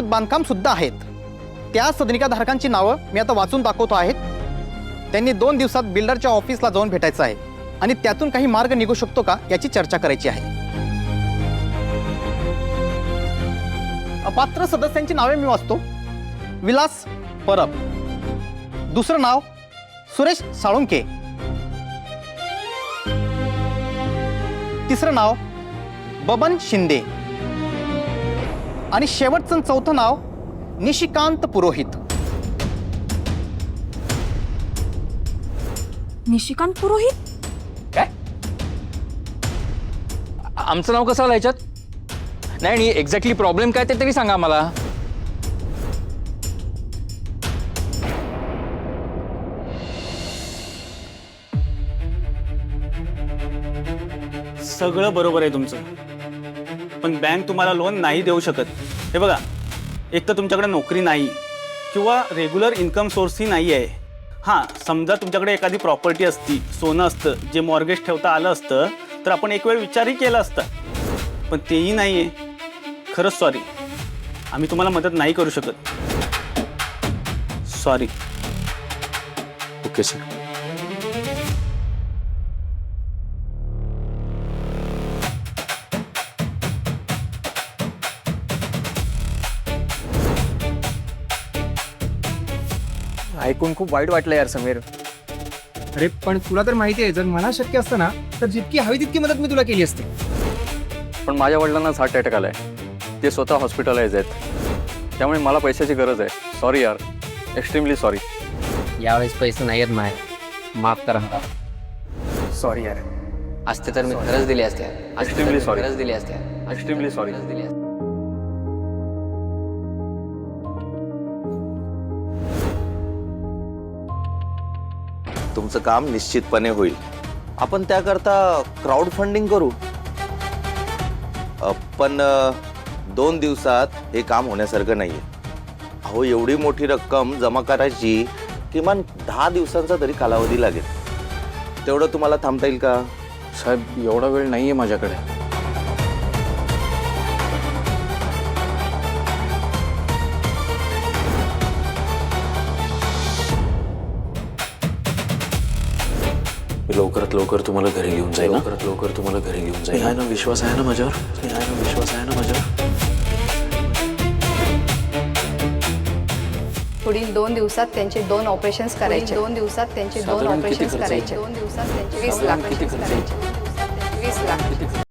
बांधकाम सुद्धा आहेत. त्या सदनिकाधारकांची नावं मी आता वाचून दाखवतो आहेत. त्यांनी 2 दिवसात बिल्डरच्या ऑफिसला जाऊन भेटायचं आहे आणि त्यातून काही मार्ग निघू शकतो का याची चर्चा करायची आहे. अपात्र सदस्यांची नावे मी वाचतो. विलास परब, दुसरं नाव सुरेश साळुंके, तिसरं नाव बबन शिंदे आणि शेवटचं चौथं नाव निशिकांत पुरोहित. निशिकांत पुरोहित? काय? आमचं नाव कसं आलं ह्याच्यात? नाही, आणि एक्झॅक्टली प्रॉब्लेम काय ते तरी सांगा मला. सगळं बरोबर आहे तुमचं, पण बँक तुम्हाला लोन नाही देऊ शकत. हे बघा, एक तर तुमच्याकडे नोकरी नाही किंवा रेग्युलर इन्कम सोर्सही नाही आहे. हां, समजा तुमच्याकडे एखादी प्रॉपर्टी असती, सोनं असतं जे मॉर्गेज ठेवता आलं असतं तर आपण एक वेळ विचारही केला असता, पण तेही नाही आहे. खरंच सॉरी, आम्ही तुम्हाला मदत नाही करू शकत. सॉरी. Okay sir. ऐकून खूप वाईट वाटलं यार समीर. अरे पण तुला तर माहिती आहे, जर मला शक्य असतं ना तर जितकी हवी तितकी मदत मी तुला केली असती. पण माझ्या वडिलांना हार्ट अटॅक आलाय. ते स्वतः हॉस्पिटलाइज आहेत, त्यामुळे मला पैशाची गरज आहे. सॉरी यार, एक्स्ट्रीमली सॉरी. यावेळेस पैसे नाही आहेत माय, माफ करा. सॉरी यार. असते तर मी खरंच दिले असते. Extremely sorry. खरंच दिले असते. Extremely sorry. खरंच दिले असते. तुमचं काम निश्चितपणे होईल. आपण त्याकरता क्राउड फंडिंग करू. पण 2 दिवसात हे काम होण्यासारखं नाहीये. अहो, एवढी मोठी रक्कम जमा करायची किमान 10 दिवसांचा तरी कालावधी लागेल. तेवढं तुम्हाला थांबता येईल का? साहेब, एवढा वेळ नाहीये माझ्याकडे. मी लवकरात लवकर तुम्हाला घरी घेऊन जाईल. लवकरात लवकर तुम्हाला घरी घेऊन जाईल. आहे ना, विश्वास आहे ना माझ्यावर? आहे ना, विश्वास आहे ना माझ्यावर? पुढील 2 दिवसात त्यांचे 2 ऑपरेशन्स करायचे. 2 दिवसात त्यांचे 2 साधारण किती ऑपरेशन्स खर्च करायचे. येईल? 2 दिवसात त्यांचे 20 लाख. किती खर्च येईल? 20 लाख.